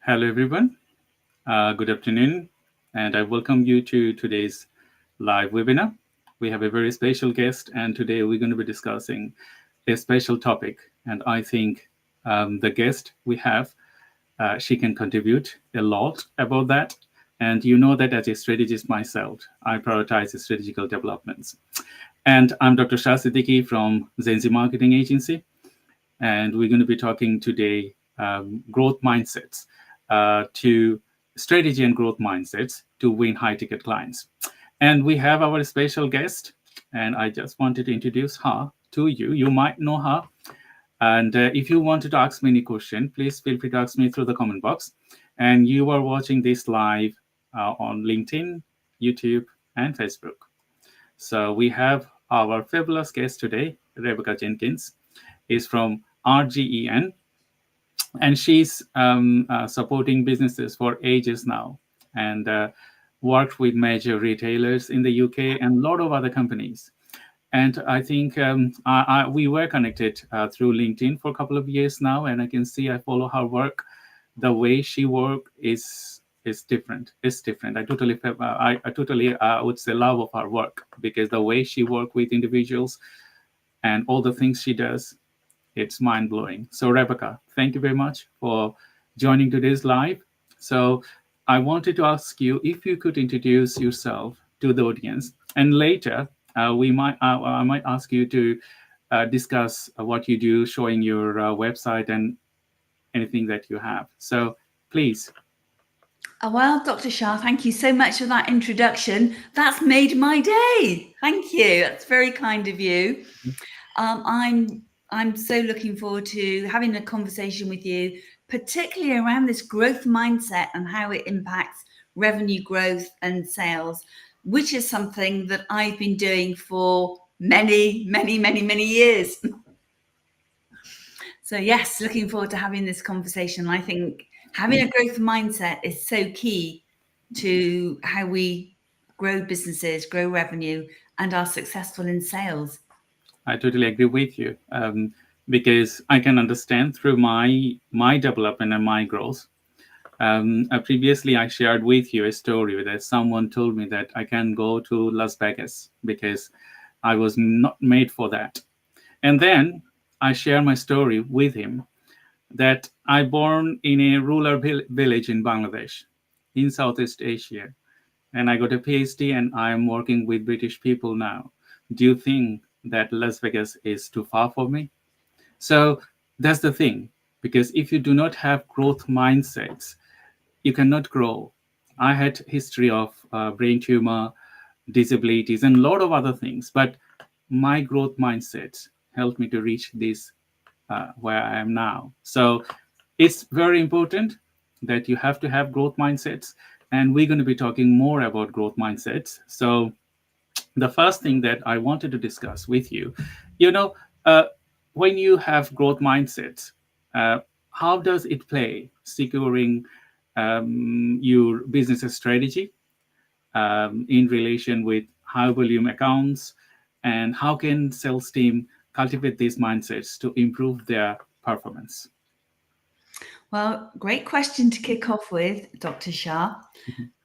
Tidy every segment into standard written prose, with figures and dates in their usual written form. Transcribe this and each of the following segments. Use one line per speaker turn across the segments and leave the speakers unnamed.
Hello, everyone. Good afternoon, and I welcome you to today's live webinar. We have a very special guest, and today we're going to be discussing a special topic. And I think the guest we have, she can contribute a lot about that. And you know that as a strategist myself, I prioritize strategical developments. And I'm Dr. Shah Siddiqui from 𝐶𝐶 Marketing Agency, and we're going to be talking today growth mindsets to strategy and growth mindsets to win high-ticket clients. And we have our special guest, and I just wanted to introduce her to you. You might know her. And if you wanted to ask me any question, please feel free to ask me through the comment box. And you are watching this live on LinkedIn, YouTube, and Facebook. So we have our fabulous guest today, Rebecca Jenkins, is from RGEN, and she's supporting businesses for ages now, and worked with major retailers in the UK and a lot of other companies. And I think we were connected through LinkedIn for a couple of years now, and I can see I follow her work. The way she works is different. It's different. I totally would say love of her work, because the way she works with individuals and all the things she does, it's mind-blowing. So Rebecca, thank you very much for joining today's live. So I wanted to ask you if you could introduce yourself to the audience, and later I might ask you to discuss what you do, showing your website and anything that you have. So please.
Well, Dr. Shah, thank you so much for that introduction. That's made my day. Thank you. That's very kind of you. I'm so looking forward to having a conversation with you, particularly around this growth mindset and how it impacts revenue growth and sales, which is something that I've been doing for many years. So yes, looking forward to having this conversation. I think having a growth mindset is so key to how we grow businesses, grow revenue, and are successful in sales.
I totally agree with you, because I can understand through my development and my growth. Previously, I shared with you a story that someone told me that I can go to Las Vegas because I was not made for that. And then I share my story with him that I born in a rural village in Bangladesh, in Southeast Asia, and I got a PhD and I am working with British people now. Do you think that Las Vegas is too far for me? So that's the thing, because if you do not have growth mindsets, you cannot grow. I had history of brain tumor, disabilities, and a lot of other things, but my growth mindset helped me to reach this where I am now. So it's very important that you have to have growth mindsets, and we're going to be talking more about growth mindsets. So the first thing that I wanted to discuss with you, when you have growth mindsets, how does it play securing your business strategy in relation with high volume accounts, and how can sales team cultivate these mindsets to improve their performance?
Well, great question to kick off with, Dr. Shah.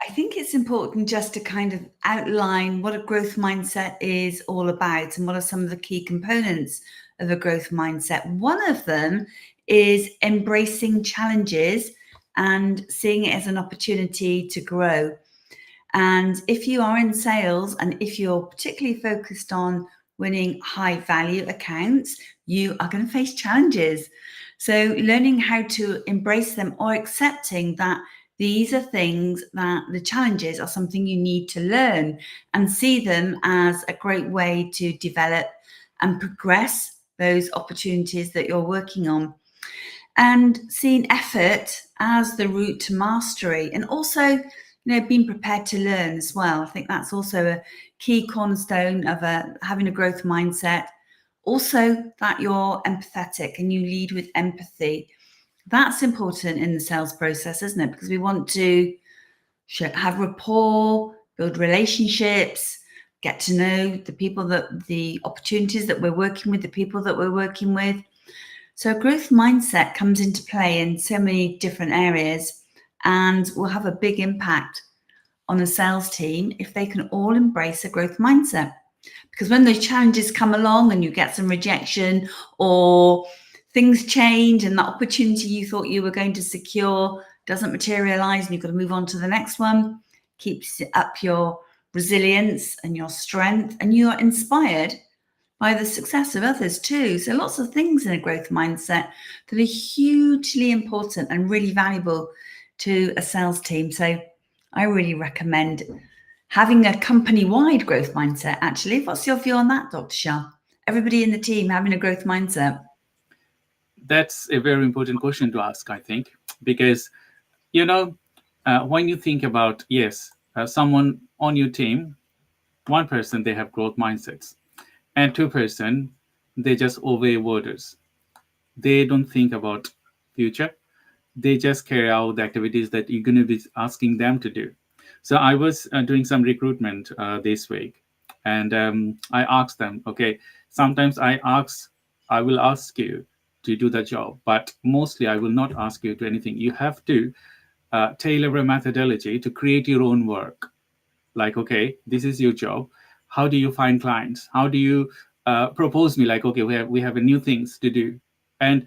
I think it's important just to kind of outline what a growth mindset is all about and what are some of the key components of a growth mindset. One of them is embracing challenges and seeing it as an opportunity to grow. And if you are in sales, and if you're particularly focused on winning high value accounts, you are going to face challenges. So learning how to embrace them, or accepting that these are things, that the challenges are something you need to learn, and see them as a great way to develop and progress those opportunities that you're working on. And seeing effort as the route to mastery, and also being prepared to learn as well. I think that's also a key cornerstone of having a growth mindset. Also, that you're empathetic and you lead with empathy. That's important in the sales process, isn't it? Because we want to have rapport, build relationships, get to know the opportunities that we're working with, the people that we're working with. So growth mindset comes into play in so many different areas. and will have a big impact on a sales team if they can all embrace a growth mindset. Because when those challenges come along and you get some rejection or things change and the opportunity you thought you were going to secure doesn't materialize and you've got to move on to the next one, keeps up your resilience and your strength, and you are inspired by the success of others too. So lots of things in a growth mindset that are hugely important and really valuable to a sales team. So I really recommend having a company-wide growth mindset, actually. What's your view on that, Dr. Shah? Everybody in the team having a growth mindset?
That's a very important question to ask, I think, because, when you think about, someone on your team, one person, they have growth mindsets, and two person, they just obey orders. They don't think about future. They just carry out the activities that you're going to be asking them to do. So I was doing some recruitment this week, and I asked them, okay, sometimes I will ask you to do the job, but mostly I will not ask you to anything. You have to tailor a methodology to create your own work. Like, okay, this is your job. How do you find clients? How do you propose me? Like, okay, we have new things to do. And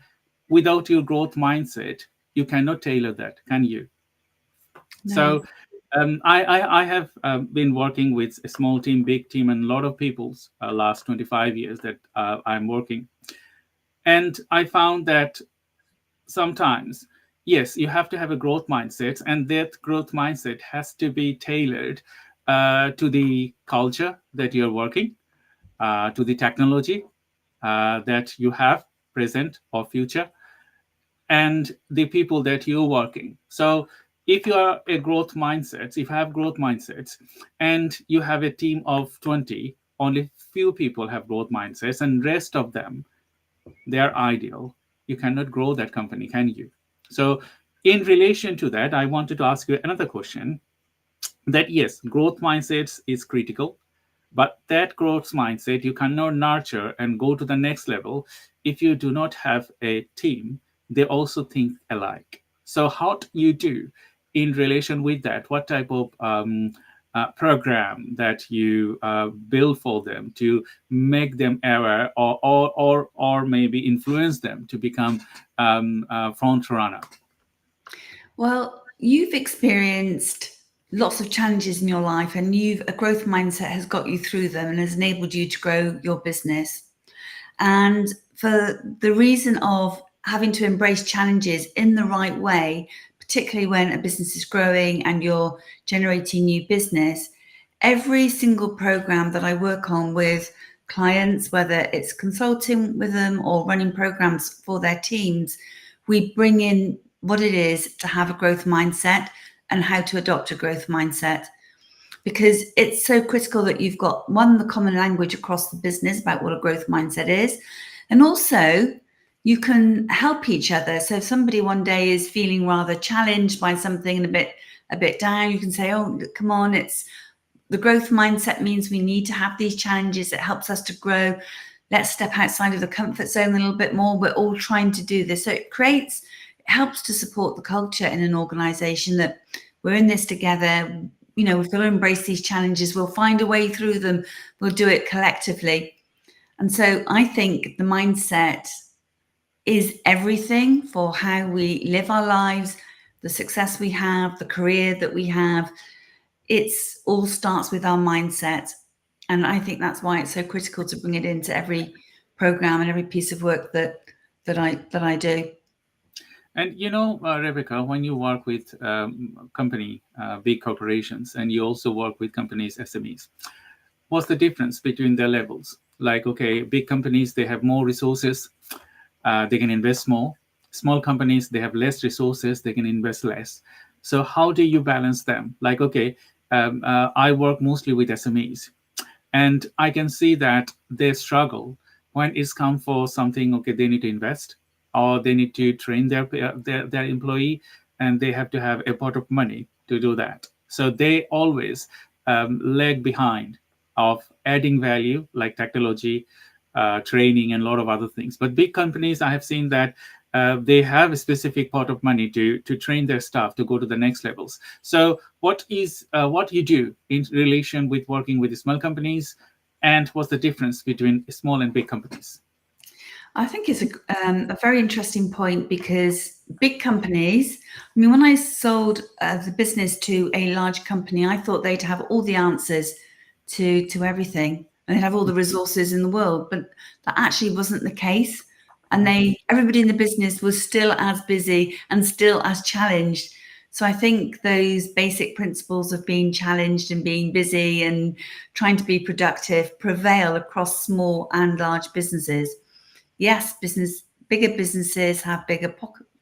without your growth mindset, you cannot tailor that, can you?
No.
So I have been working with a small team, big team, and a lot of people's last 25 years that I'm working. And I found that sometimes, yes, you have to have a growth mindset, and that growth mindset has to be tailored to the culture that you're working, to the technology that you have, present or future, and the people that you're working. So if you are a growth mindset, if you have growth mindsets, and you have a team of 20, only few people have growth mindsets, and rest of them, they are ideal. You cannot grow that company, can you? So in relation to that, I wanted to ask you another question, that yes, growth mindsets is critical, but that growth mindset you cannot nurture and go to the next level if you do not have a team they also think alike. So how do you do in relation with that? What type of program that you build for them to make them aware, or maybe influence them to become front runner?
Well, you've experienced lots of challenges in your life, and a growth mindset has got you through them and has enabled you to grow your business. And for the reason of having to embrace challenges in the right way, particularly when a business is growing and you're generating new business, every single program that I work on with clients, whether it's consulting with them or running programs for their teams, we bring in what it is to have a growth mindset and how to adopt a growth mindset. Because it's so critical that you've got, one, the common language across the business about what a growth mindset is, and also you can help each other. So if somebody one day is feeling rather challenged by something and a bit down, you can say, oh, come on, it's the growth mindset means we need to have these challenges. It helps us to grow. Let's step outside of the comfort zone a little bit more. We're all trying to do this. So it helps to support the culture in an organization that we're in this together. We've got to embrace these challenges. We'll find a way through them. We'll do it collectively. And so I think the mindset is everything for how we live our lives, the success we have, the career that we have. It all starts with our mindset. And I think that's why it's so critical to bring it into every program and every piece of work that I do.
And Rebecca, when you work with company, big corporations, and you also work with companies, SMEs, what's the difference between their levels? Like, okay, big companies, they have more resources, they can invest more. Small companies, they have less resources, they can invest less. So how do you balance them? Like, okay, I work mostly with SMEs, and I can see that they struggle when it's come for something, okay, they need to invest, or they need to train their employee, and they have to have a pot of money to do that. So they always lag behind of adding value, like technology, training, and a lot of other things. But big companies, I have seen that they have a specific pot of money to train their staff to go to the next levels. So what you do in relation with working with the small companies, and what's the difference between small and big companies?
I think it's a very interesting point, because big companies, I mean, when I sold the business to a large company, I thought they'd have all the answers to everything, and they'd have all the resources in the world, but that actually wasn't the case. And everybody in the business was still as busy and still as challenged. So I think those basic principles of being challenged and being busy and trying to be productive prevail across small and large businesses. Yes, bigger businesses have bigger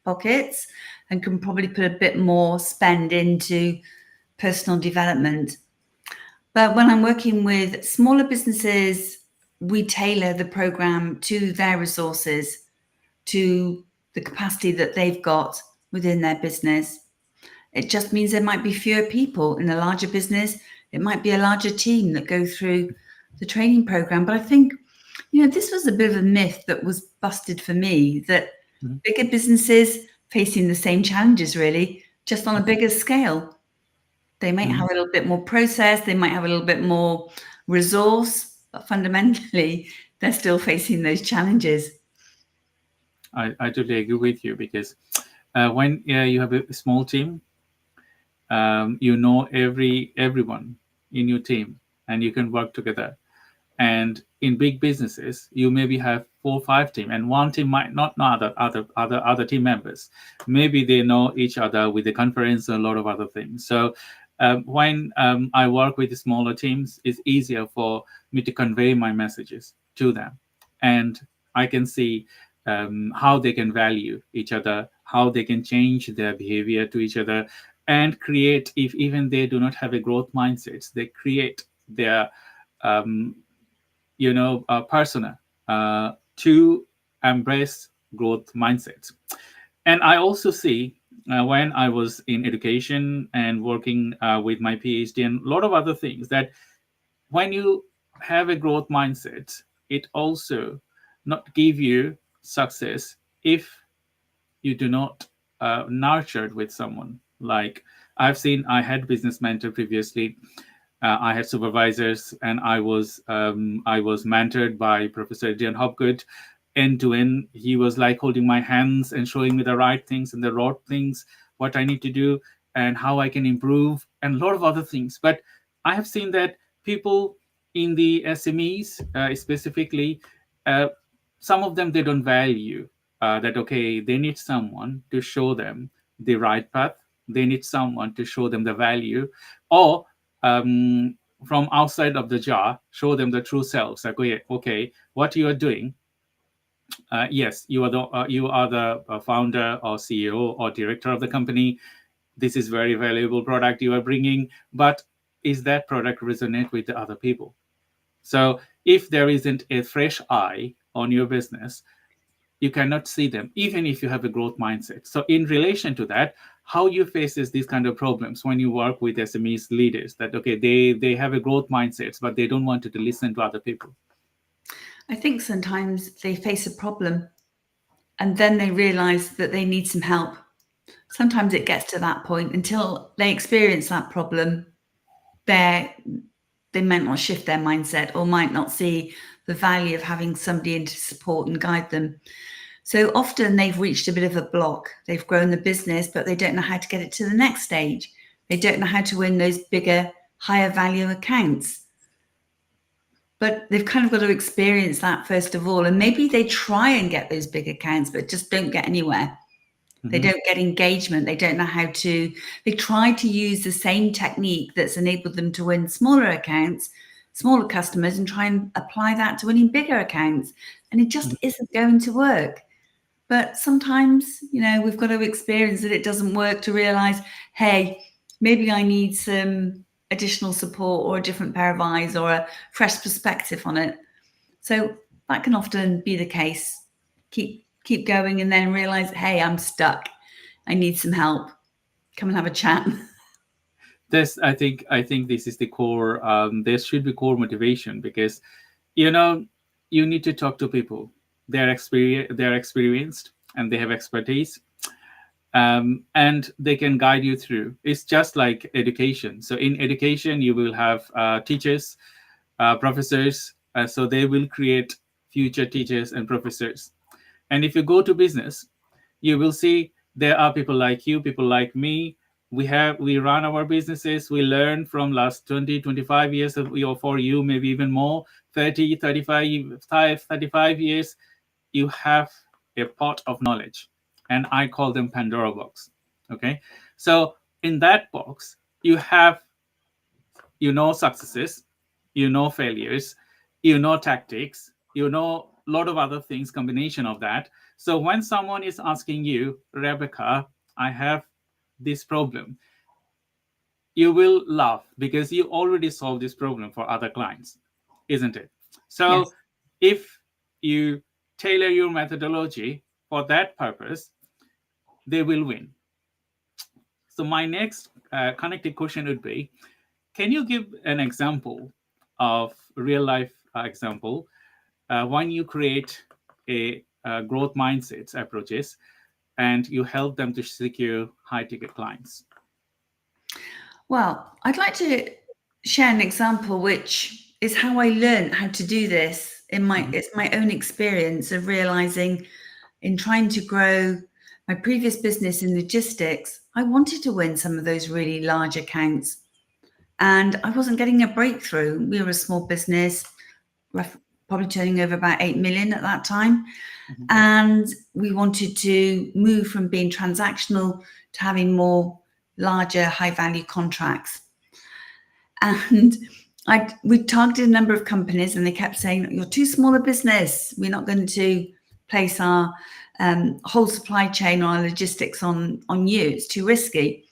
pockets and can probably put a bit more spend into personal development. But when I'm working with smaller businesses, we tailor the program to their resources, to the capacity that they've got within their business. It just means there might be fewer people in a larger business. It might be a larger team that go through the training program. But I think, this was a bit of a myth that was busted for me, that bigger businesses facing the same challenges, really, just on a bigger scale. They might have a little bit more process, they might have a little bit more resource, but fundamentally, they're still facing those challenges.
I totally agree with you, because when you have a small team, you know everyone in your team, and you can work together. And in big businesses, you maybe have 4 or 5 team, and one team might not know other team members. Maybe they know each other with the conference and a lot of other things. So when I work with the smaller teams, it's easier for me to convey my messages to them, and I can see how they can value each other, how they can change their behavior to each other, and create, if even they do not have a growth mindset, they create their persona to embrace growth mindsets. And I also see, when I was in education and working with my PhD and a lot of other things, that when you have a growth mindset, it also not give you success if you do not nurture it with someone. Like I had business mentor previously. I had supervisors, and I was mentored by Professor Adrian Hopgood, end to end. He was like holding my hands and showing me the right things and the wrong things, what I need to do and how I can improve, and a lot of other things. But I have seen that people in the SMEs, specifically, some of them, they don't value that. Okay, they need someone to show them the right path. They need someone to show them the value, or from outside of the jar, show them the true selves. Like, okay, what you are doing, yes, you are the founder or CEO or director of the company. This is very valuable product you are bringing, but is that product resonate with the other people? So if there isn't a fresh eye on your business, you cannot see them, even if you have a growth mindset. So in relation to that, how you faces these kind of problems when you work with SMEs leaders, that okay, they have a growth mindset, but they don't want to listen to other people?
I think sometimes they face a problem and then they realize that they need some help. Sometimes it gets to that point. Until they experience that problem, they might not shift their mindset, or might not see the value of having somebody in to support and guide them. So often they've reached a bit of a block. They've grown the business, but they don't know how to get it to the next stage. They don't know how to win those bigger, higher value accounts. But they've kind of got to experience that first of all. And maybe they try and get those big accounts, but just don't get anywhere. They don't get engagement. They don't know how to, they try to use the same technique that's enabled them to win smaller accounts, smaller customers, and try and apply that to winning bigger accounts. And it just isn't going to work. But sometimes, we've got to experience that it doesn't work to realize, hey, maybe I need some additional support or a different pair of eyes or a fresh perspective on it. So that can often be the case. Keep going, and then realize, hey, I'm stuck. I need some help. Come and have a chat.
I think this is the core. There should be core motivation, because you need to talk to people. They're experienced. and they have expertise, and they can guide you through. It's just like education. So in education, you will have teachers, professors, so they will create future teachers and professors. And if you go to business, you will see there are people like you, people like me. We run our businesses. We learn from last 20, 25 years of, or for you, maybe even more, 30, 35 years. You have a pot of knowledge, and I call them Pandora box. Okay. So in that box, you have, successes, failures, tactics, a lot of other things, combination of that. So when someone is asking you, Rebecca, I have this problem, you will laugh because you already solved this problem for other clients, isn't it? So
Yes.
if you tailor your methodology for that purpose, they will win. So my next connected question would be, can you give an example of real life example when you create a growth mindset approaches and you help them to secure high ticket clients?
Well, I'd like to share an example, which is how I learned how to do this it's my own experience of realizing in trying to grow my previous business in logistics, I wanted to win some of those really large accounts and I wasn't getting a breakthrough. We were a small business, probably turning over about 8 million at that time. And we wanted to move from being transactional to having more larger, high value contracts. And we targeted a number of companies and they kept saying, you're too small a business. We're not going to place our whole supply chain or our logistics on you. It's too risky.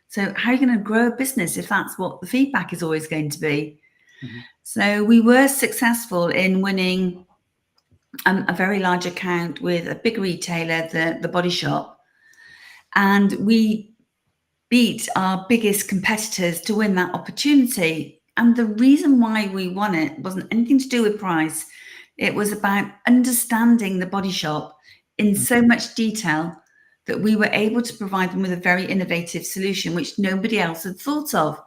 So how are you going to grow a business if that's what the feedback is always going to be? So we were successful in winning a very large account with a big retailer, the Body Shop. And we beat our biggest competitors to win that opportunity. And the reason why we won it wasn't anything to do with price. It was about understanding the Body Shop in so much detail that we were able to provide them with a very innovative solution, which nobody else had thought of.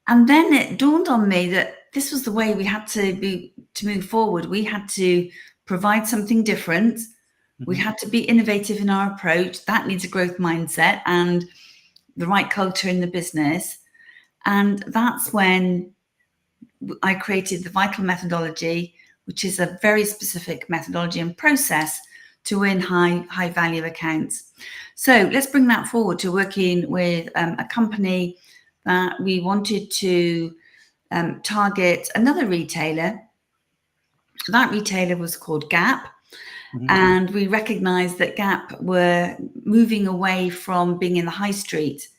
And then it dawned on me that this was the way we had to move forward. We had to provide something different. We had to be innovative in our approach. That needs a growth mindset and the right culture in the business. And that's when I created the Vital methodology, which is a very specific methodology and process to win high value accounts. So let's bring that forward to working with a company that we wanted to target another retailer. That retailer was called Gap. And we recognized that Gap were moving away from being in the high street.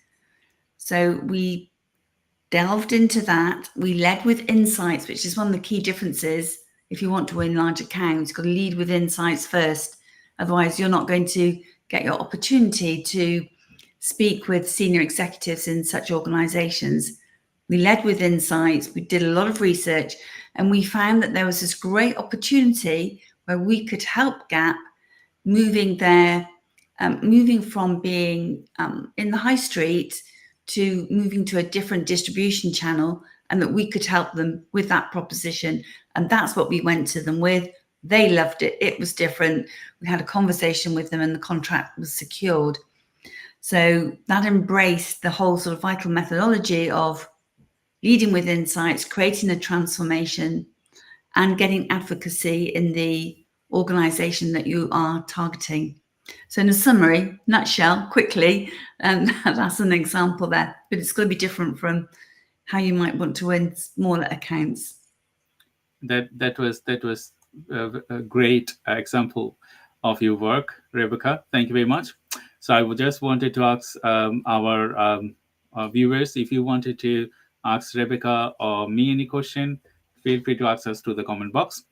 So we delved into that. We led with insights, which is one of the key differences. If you want to win large accounts, you've got to lead with insights first. Otherwise, you're not going to get your opportunity to speak with senior executives in such organizations. We led with insights. We did a lot of research, and we found that there was this great opportunity where we could help Gap moving from being in the high street to moving to a different distribution channel, and that we could help them with that proposition. And that's what we went to them with. They loved it. It was different. We had a conversation with them and the contract was secured. So that embraced the whole sort of Vital methodology of leading with insights, creating a transformation, and getting advocacy in the organization that you are targeting. So in a summary, nutshell, quickly, that's an example there, but it's going to be different from how you might want to win smaller accounts.
That was a great example of your work, Rebecca. Thank you very much. So I would just wanted to ask our viewers, if you wanted to ask Rebecca or me any question, feel free to ask us to the comment box.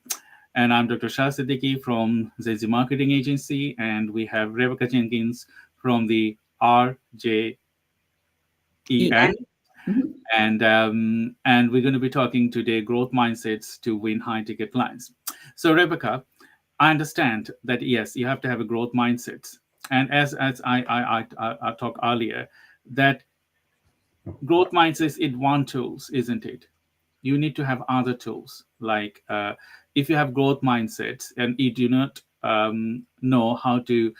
And I'm Dr. Shah Siddiqui from 𝐒𝐳 Marketing Agency, and we have Rebecca Jenkins from the 𝐅𝐨𝐮𝐻. And we're going to be talking today growth mindsets to win high ticket clients. So Rebecca, I understand that, yes, you have to have a growth mindset. And as I talked earlier, that growth mindset is one tools, isn't it? You need to have other tools. Like if you have growth mindsets and you do not know how to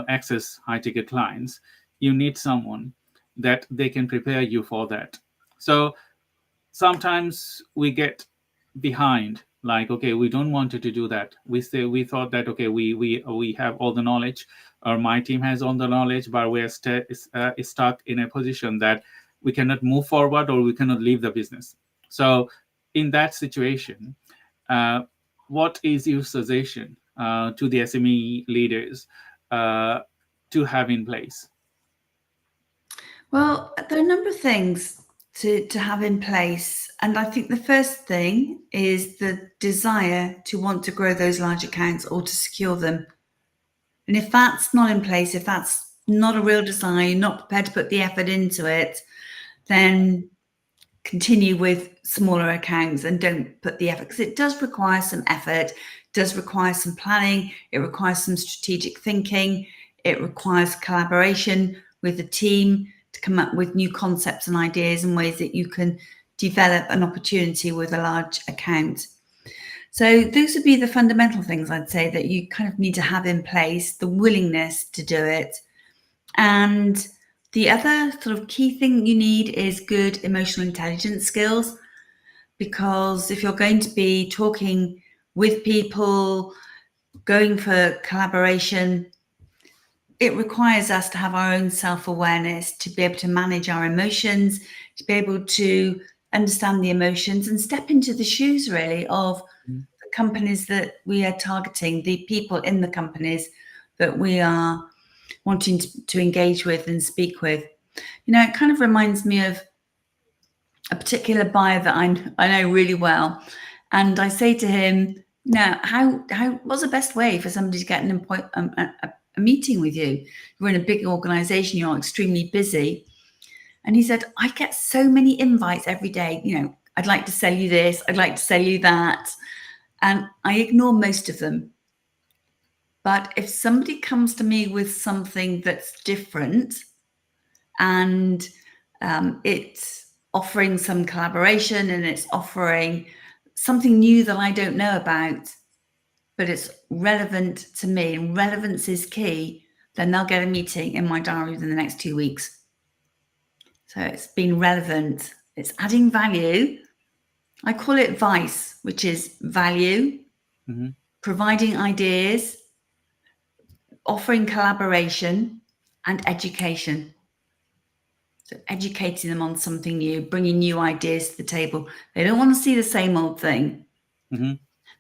access high ticket clients, you need someone that they can prepare you for that. So sometimes we get behind, like, okay, we don't want to do that. We thought that, okay, we have all the knowledge, or my team has all the knowledge, but we're stuck in a position that we cannot move forward, or we cannot leave the business. So in that situation, what is your suggestion to the SME leaders to have in place?
Well, there are a number of things to have in place. And I think the first thing is the desire to want to grow those large accounts or to secure them. And if that's not in place, if that's not a real desire, you're not prepared to put the effort into it, then continue with smaller accounts and don't put the effort, because it does require some effort, does require some planning, it requires some strategic thinking, it requires collaboration with the team to come up with new concepts and ideas and ways that you can develop an opportunity with a large account. So those would be the fundamental things, I'd say, that you kind of need to have in place, the willingness to do it. And the other sort of key thing you need is good emotional intelligence skills, because if you're going to be talking with people, going for collaboration, it requires us to have our own self-awareness, to be able to manage our emotions, to be able to understand the emotions and step into the shoes, really, of the companies that we are targeting, the people in the companies that we are wanting to engage with and speak with. You know, it kind of reminds me of a particular buyer that I know really well. And I say to him, now, what's the best way for somebody to get a meeting with you? You're in a big organization, you're extremely busy. And he said, I get so many invites every day. You know, I'd like to sell you this, I'd like to sell you that. And I ignore most of them. But if somebody comes to me with something that's different and it's offering some collaboration and it's offering something new that I don't know about, but it's relevant to me, and relevance is key, then they'll get a meeting in my diary within the next 2 weeks. So it's being relevant, it's adding value. I call it VICE, which is value, providing ideas, offering collaboration, and education. So educating them on something new, bringing new ideas to the table. They don't want to see the same old thing.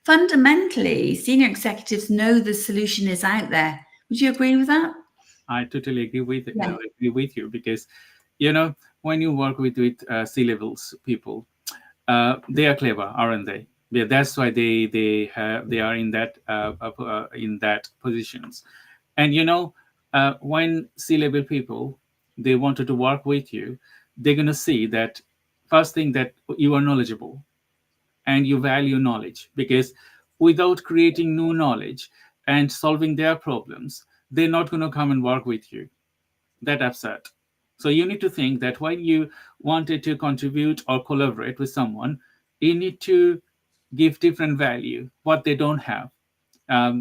Fundamentally, senior executives know the solution is out there. Would you agree with that?
I totally agree with you, because, you know, when you work with C-levels people, they are clever, aren't they? Yeah, that's why they are in that positions. And you know, when C-level people, they wanted to work with you, they're gonna see that first thing, that you are knowledgeable and you value knowledge, because without creating new knowledge and solving their problems, they're not going to come and work with you. That absurd. So you need to think that when you wanted to contribute or collaborate with someone, you need to give different value, what they don't have.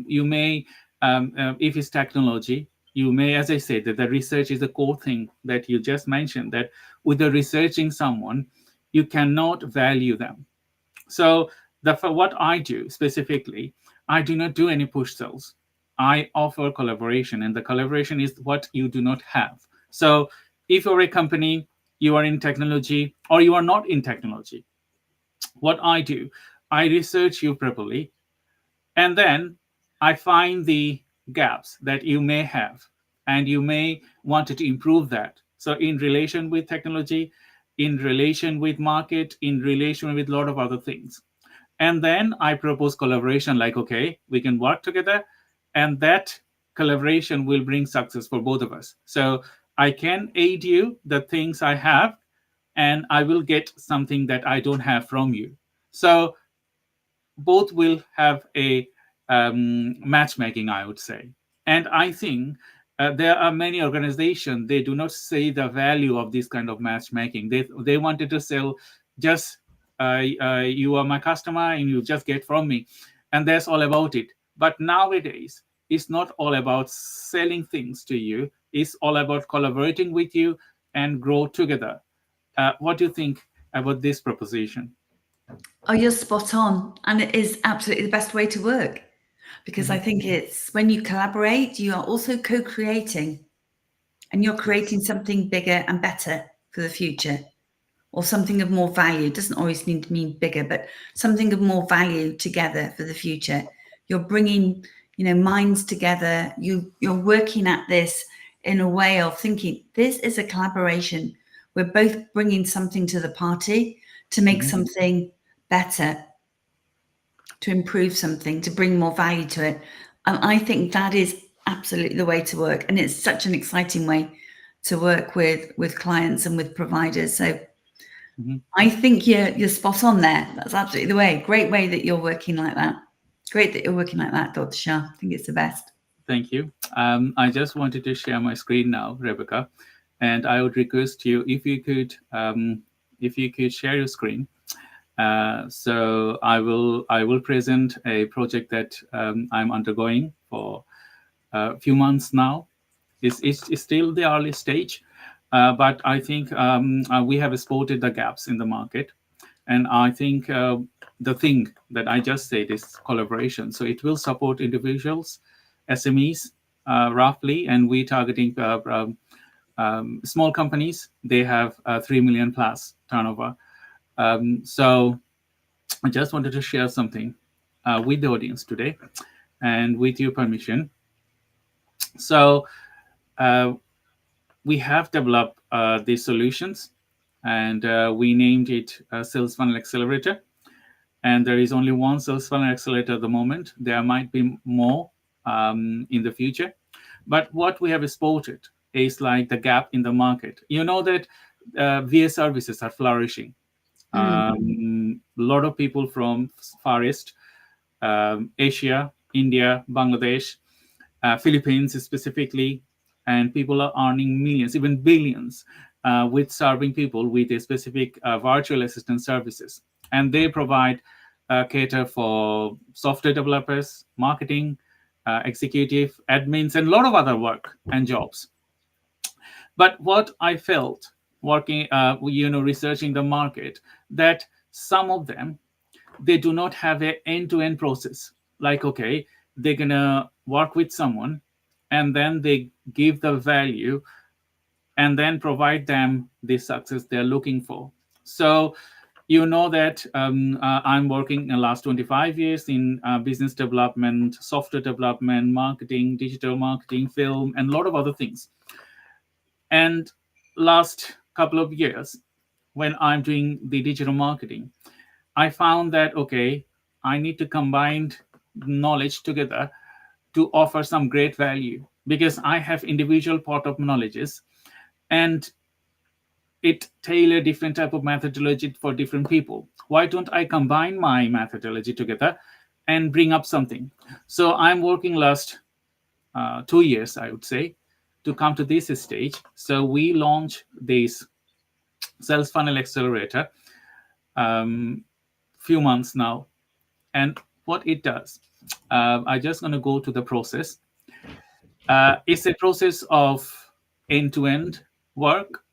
You may, if it's technology, you may, as I said, that the research is the core thing that you just mentioned, that with the researching someone, you cannot value them. So what I do specifically, I do not do any push sales. I offer collaboration, and the collaboration is what you do not have. So if you're a company, you are in technology, or you are not in technology, what I do, I research you properly, and then I find the gaps that you may have, and you may want to improve that. So in relation with technology, in relation with market, in relation with a lot of other things. And then I propose collaboration, like, okay, we can work together, and that collaboration will bring success for both of us. So I can aid you the things I have, and I will get something that I don't have from you. So both will have a matchmaking, I would say. And I think there are many organizations, they do not see the value of this kind of matchmaking. They wanted to sell just you are my customer and you just get from me, and that's all about it. But nowadays, it's not all about selling things to you. It's all about collaborating with you and grow together. What do you think about this proposition?
Oh, you're spot on. And it is absolutely the best way to work, because I think it's when you collaborate, you are also co-creating, and you're creating something bigger and better for the future, or something of more value. It doesn't always need to mean bigger, but something of more value together for the future. You're bringing, minds together. You're working at this in a way of thinking, this is a collaboration. We're both bringing something to the party to make something better, to improve something, to bring more value to it. And I think that is absolutely the way to work. And it's such an exciting way to work with clients and with providers. So I think you're spot on there. That's absolutely the way. Great way that you're working like that. Great that you're working like that, Dr. Shah. I think it's the best.
Thank you. I just wanted to share my screen now, Rebecca, and I would request you if you could share your screen. So I will present a project that I'm undergoing for a few months now. It's still the early stage, but I think we have spotted the gaps in the market, and I think the thing that I just said is collaboration. So it will support individuals, SMEs, roughly, and we targeting small companies. They have 3 million plus turnover. So I just wanted to share something with the audience today, and with your permission. So we have developed these solutions, and we named it Sales Funnel Accelerator. And there is only one Sales Funnel Accelerator at the moment. There might be more in the future. But what we have spotted is like the gap in the market. You know that VA services are flourishing. A lot of people from Far East, Asia, India, Bangladesh, Philippines specifically, and people are earning millions, even billions, with serving people with a specific virtual assistant services. And they provide cater for software developers, marketing, executive, admins, and a lot of other work and jobs. But what I felt working, researching the market, that some of them, they do not have an end-to-end process. Like, okay, they're gonna work with someone, and then they give the value, and then provide them the success they're looking for. So, you know that I'm working in the last 25 years in business development, software development, marketing, digital marketing, film, and a lot of other things. And last couple of years, when I'm doing the digital marketing, I found that, okay, I need to combine knowledge together to offer some great value, because I have individual part of knowledges, and it tailor different type of methodology for different people. Why don't I combine my methodology together and bring up something? So I'm working last 2 years, I would say, to come to this stage. So we launched this Sales Funnel Accelerator few months now. And what it does, I'm just going to go to the process. It's a process of end-to-end work.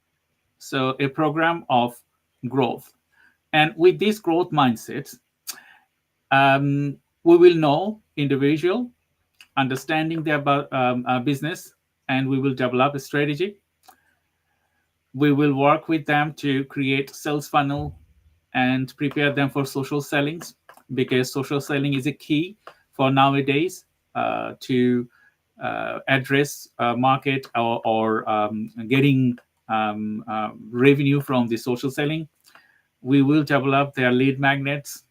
So a program of growth. And with this growth mindset, we will know individual, understanding their business, and we will develop a strategy. We will work with them to create sales funnel and prepare them for social sellings, because social selling is a key for nowadays to address market or getting revenue from the social selling. We will develop their lead magnets,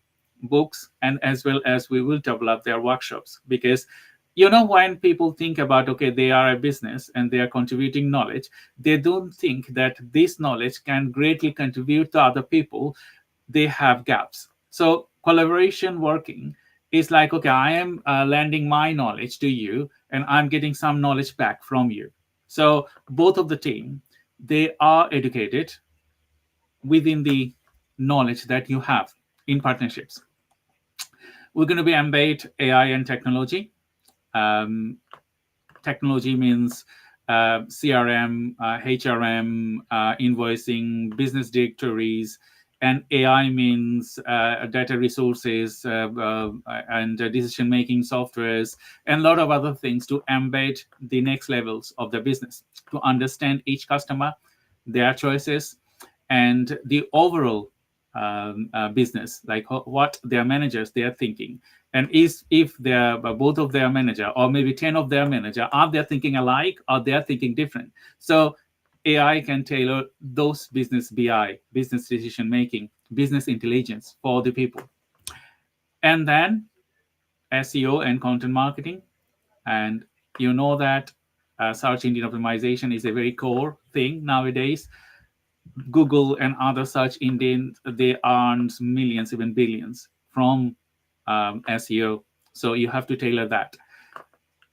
books, and as well as we will develop their workshops. Because when people think about, okay, they are a business and they are contributing knowledge, they don't think that this knowledge can greatly contribute to other people. They have gaps. So collaboration working It's like, okay, I am lending my knowledge to you, and I'm getting some knowledge back from you. So both of the team, they are educated within the knowledge that you have in partnerships. We're going to be embed AI and technology. Um, Technology means CRM, HRM, invoicing, business directories, and AI means data resources and decision-making softwares, and a lot of other things to embed the next levels of the business, to understand each customer, their choices, and the overall business, like what their managers they are thinking, and if they're both of their manager or maybe 10 of their manager, are they thinking alike or they're thinking different. So AI can tailor those business BI, business decision making, business intelligence for the people. And then SEO and content marketing. And you know that search engine optimization is a very core thing nowadays. Google and other search engines, they earn millions, even billions from SEO. So you have to tailor that.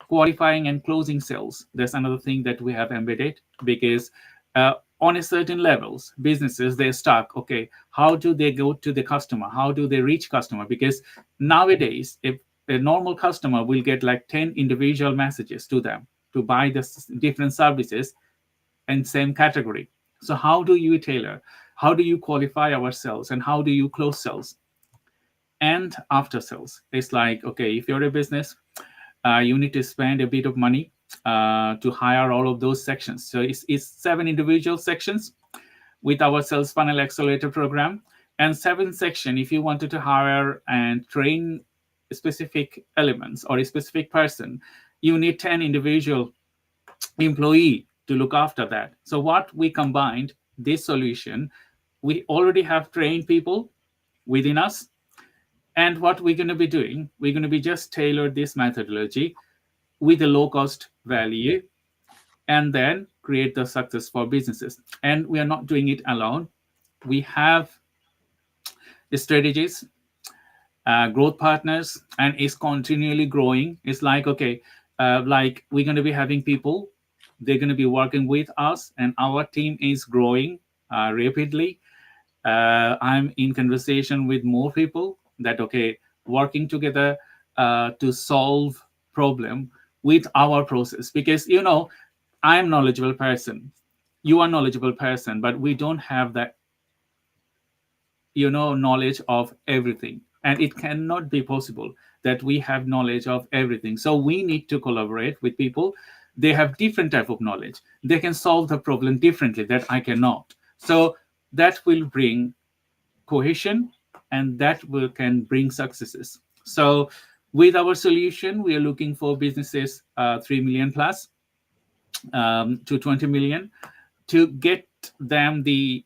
Qualifying and closing sales, that's another thing that we have embedded, because on a certain levels, businesses, they're stuck. Okay, how do they go to the customer? How do they reach customer? Because nowadays, if a normal customer will get like 10 individual messages to them to buy the different services in same category. So how do you tailor? How do you qualify our sales, and how do you close sales? And after sales, it's like, okay, if you're a business, you need to spend a bit of money to hire all of those sections. So it's 7 individual sections with our sales funnel accelerator program, and 7 section if you wanted to hire and train specific elements or a specific person, you need 10 individual employee to look after that. So what we combined, this solution, we already have trained people within us. And what we're going to be doing, we're going to be just tailor this methodology with a low cost value, and then create the success for businesses. And we are not doing it alone. We have strategies, growth partners, and it's continually growing. It's like, okay, like we're going to be having people, they're going to be working with us, and our team is growing rapidly. I'm in conversation with more people that, okay, working together to solve problem with our process, because I'm knowledgeable person, you are knowledgeable person, but we don't have that knowledge of everything, and it cannot be possible that we have knowledge of everything. So we need to collaborate with people. They have different type of knowledge, they can solve the problem differently that I cannot. So that will bring cohesion, and that can bring successes. So with our solution, we are looking for businesses 3 million plus to 20 million to get them the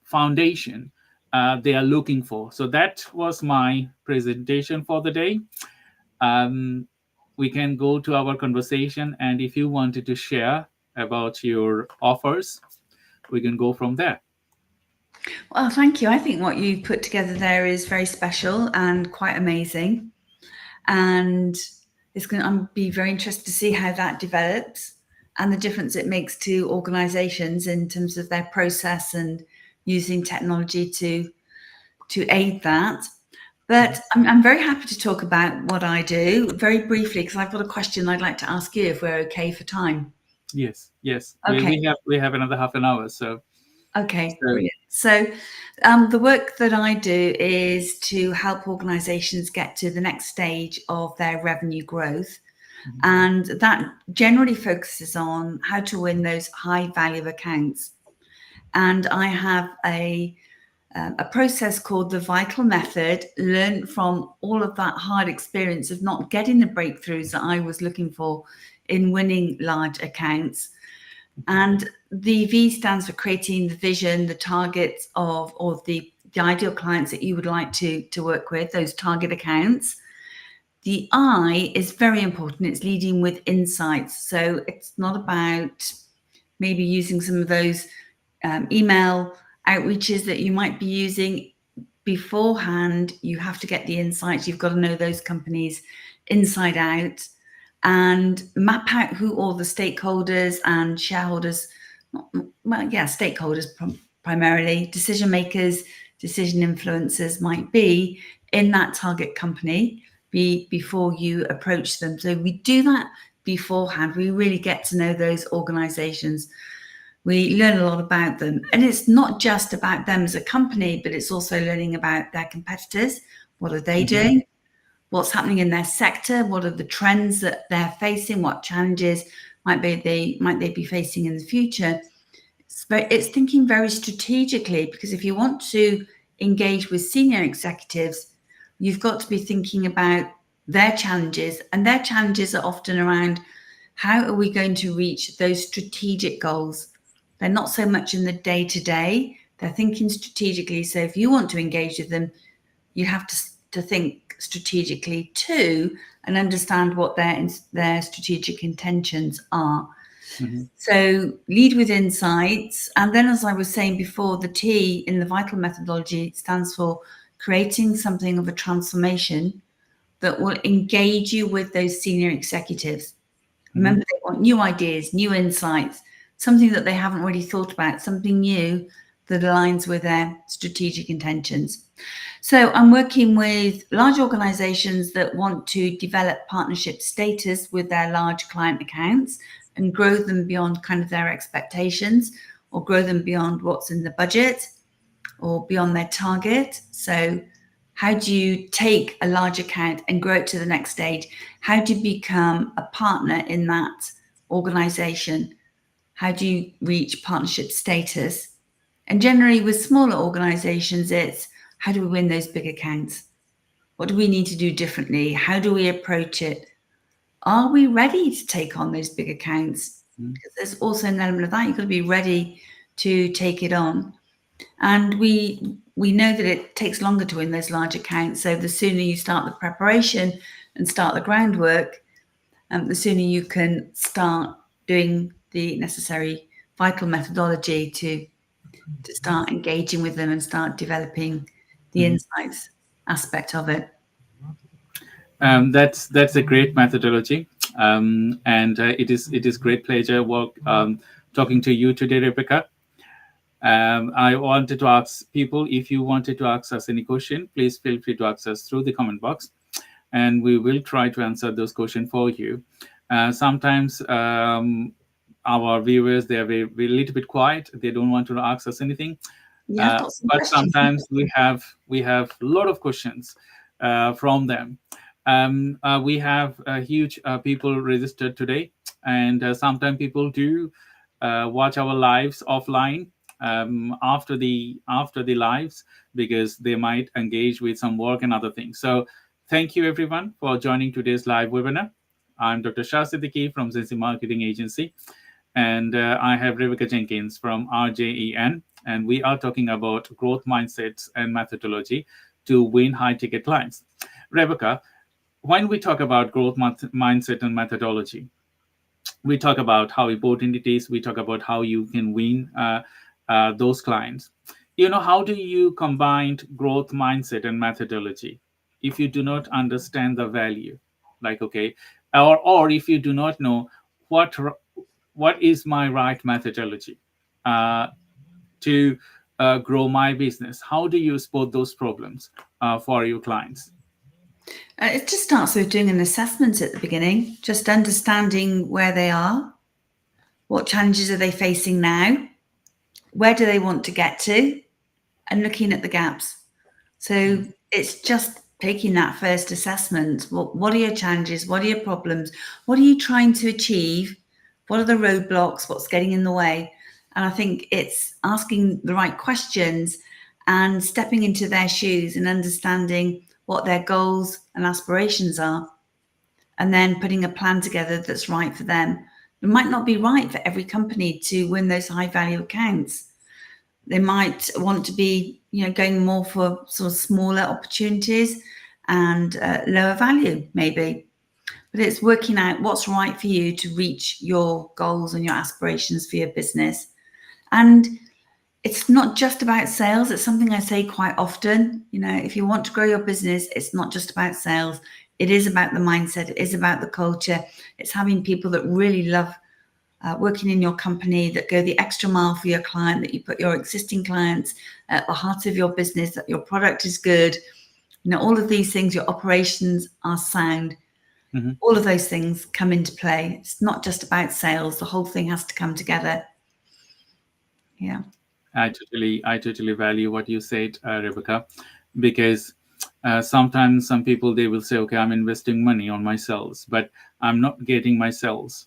foundation they are looking for. So that was my presentation for the day. We can go to our conversation, and if you wanted to share about your offers, we can go from there.
Well, thank you. I think what you put together there is very special and quite amazing. And I'll be very interested to see how that develops and the difference it makes to organizations in terms of their process and using technology to aid that. But I'm very happy to talk about what I do very briefly, because I've got a question I'd like to ask you if we're okay for time.
Yes.
Okay.
We have another half an hour. So
okay, brilliant. So the work that I do is to help organizations get to the next stage of their revenue growth. And that generally focuses on how to win those high value accounts. And I have a process called the Vital Method, learned from all of that hard experience of not getting the breakthroughs that I was looking for in winning large accounts. And the V stands for creating the vision, the targets of the ideal clients that you would like to work with, those target accounts. The I is very important. It's leading with insights. So it's not about maybe using some of those email outreaches that you might be using. beforehand, you have to get the insights. You've got to know those companies inside out and map out who all the stakeholders and shareholders, stakeholders primarily, decision makers, decision influencers might be in that target company before you approach them. So we do that beforehand. We really get to know those organizations. We learn a lot about them. And it's not just about them as a company, but it's also learning about their competitors. What are they doing? What's happening in their sector? What are the trends that they're facing? What challenges might they be facing in the future? It's thinking very strategically, because if you want to engage with senior executives, you've got to be thinking about their challenges, and their challenges are often around how are we going to reach those strategic goals. They're not so much in the day-to-day, they're thinking strategically. So if you want to engage with them, you have to think strategically too, and understand what their strategic intentions are. So lead with insights. And then, as I was saying before, the T in the VITAL methodology stands for creating something of a transformation that will engage you with those senior executives. Remember, they want new ideas, new insights, something that they haven't really thought about, something new that aligns with their strategic intentions. So I'm working with large organizations that want to develop partnership status with their large client accounts and grow them beyond kind of their expectations, or grow them beyond what's in the budget or beyond their target. So how do you take a large account and grow it to the next stage? How do you become a partner in that organization? How do you reach partnership status? And generally with smaller organizations, it's how do we win those big accounts? What do we need to do differently? How do we approach it? Are we ready to take on those big accounts? Because there's also an element of that. You've got to be ready to take it on. And we know that it takes longer to win those large accounts. So the sooner you start the preparation and start the groundwork, the sooner you can start doing the necessary VITAL methodology to start engaging with them and start developing the insights aspect of it.
That's a great methodology, and it is great pleasure talking to you today, Rebecca. I wanted to ask people, if you wanted to ask us any question, please feel free to ask us through the comment box, and we will try to answer those questions for you. Sometimes our viewers, they are a little bit quiet; they don't want to ask us anything.
Yeah,
but sometimes we have a lot of questions from them. We have huge people registered today, and sometimes people do watch our lives offline after the lives, because they might engage with some work and other things. So thank you everyone for joining today's live webinar. I'm Dr. Shah Siddiqui from 𝐶𝐶 Marketing Agency, and I have Rebecca Jenkins from 𝐼RZEN, and we are talking about growth mindsets and methodology to win high-ticket clients. Rebecca, when we talk about growth mindset and methodology, we talk about how important it is. We talk about how you can win those clients. How do you combine growth mindset and methodology if you do not understand the value? Like, okay, or if you do not know what is my right methodology to grow my business? How do you spot those problems for your clients?
It just starts with doing an assessment at the beginning, just understanding where they are, what challenges are they facing now, where do they want to get to, and looking at the gaps. So it's just taking that first assessment. What are your challenges? What are your problems? What are you trying to achieve? What are the roadblocks? What's getting in the way? And I think it's asking the right questions and stepping into their shoes and understanding what their goals and aspirations are, and then putting a plan together that's right for them. It might not be right for every company to win those high value accounts. They might want to be, going more for sort of smaller opportunities and lower value, maybe. But it's working out what's right for you to reach your goals and your aspirations for your business. And it's not just about sales. It's something I say quite often. If you want to grow your business, it's not just about sales. It is about the mindset. It is about the culture. It's having people that really love working in your company, that go the extra mile for your client, that you put your existing clients at the heart of your business, that your product is good. All of these things, your operations are sound. All of those things come into play. It's not just about sales. The whole thing has to come together. Yeah.
I totally value what you said, Rebecca, because sometimes some people, they will say, okay, I'm investing money on my sales, but I'm not getting my sales.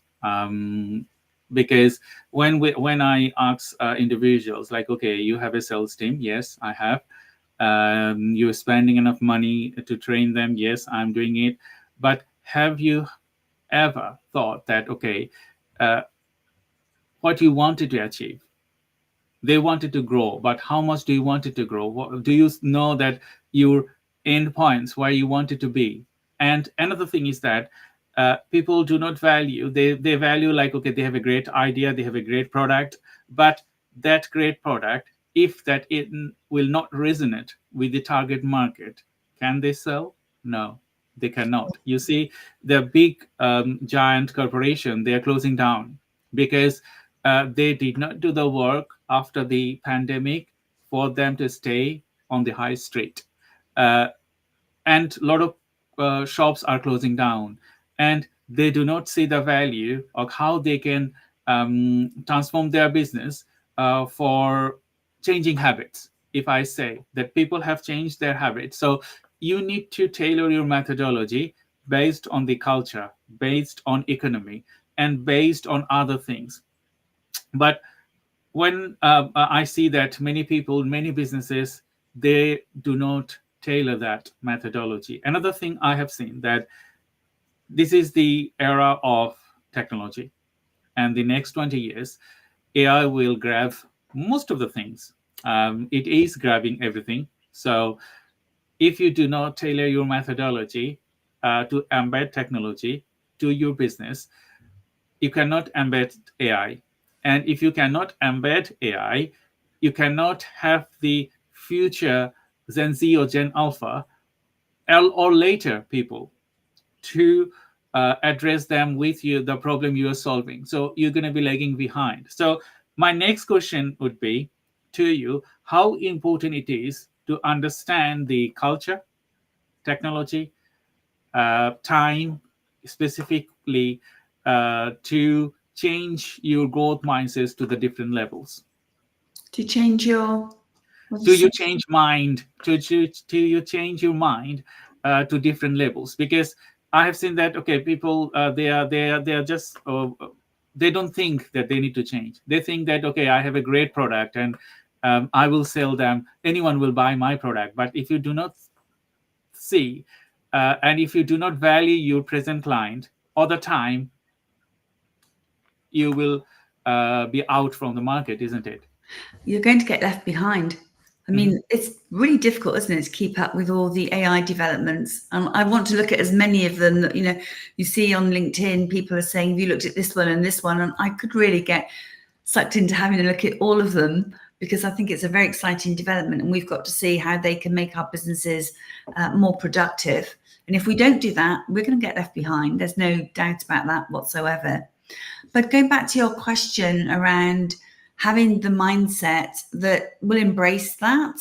Because when I ask individuals, like, okay, you have a sales team? Yes, I have. You're spending enough money to train them? Yes, I'm doing it. But have you ever thought that, okay, what you wanted to achieve? They wanted to grow, but how much do you want it to grow? Do you know that your end points where you want it to be? And another thing is that people do not value, they value like, okay, they have a great idea, they have a great product, but that great product, if that it will not resonate with the target market, can they sell? No, they cannot. You see, the big giant corporation, they are closing down because they did not do the work after the pandemic for them to stay on the high street. And a lot of shops are closing down, and they do not see the value of how they can transform their business for changing habits. If I say that people have changed their habits, so you need to tailor your methodology based on the culture, based on economy, and based on other things. But when I see that many people, many businesses, they do not tailor that methodology. Another thing I have seen, that this is the era of technology, and the next 20 years, AI will grab most of the things. It is grabbing everything. So if you do not tailor your methodology to embed technology to your business, you cannot embed AI. And if you cannot embed AI, you cannot have the future Gen Z or Gen Alpha or later people to address them with you, the problem you are solving. So you're going to be lagging behind. So my next question would be to you, how important it is to understand the culture, technology, time, specifically to change your growth mindsets to the different levels.
To change your,
Do you change mind? Do you change your mind to different levels? Because I have seen that, okay, people they are just they don't think that they need to change. They think that, okay, I have a great product, and I will sell them. Anyone will buy my product. But if you do not see, and if you do not value your present client all the time, you will be out from the market, isn't it?
You're going to get left behind. I mean, it's really difficult, isn't it, to keep up with all the AI developments. I want to look at as many of them that, you see on LinkedIn, people are saying, have you looked at this one and this one? And I could really get sucked into having a look at all of them, because I think it's a very exciting development, and we've got to see how they can make our businesses more productive. And if we don't do that, we're going to get left behind. There's no doubt about that whatsoever. But going back to your question around having the mindset that will embrace that,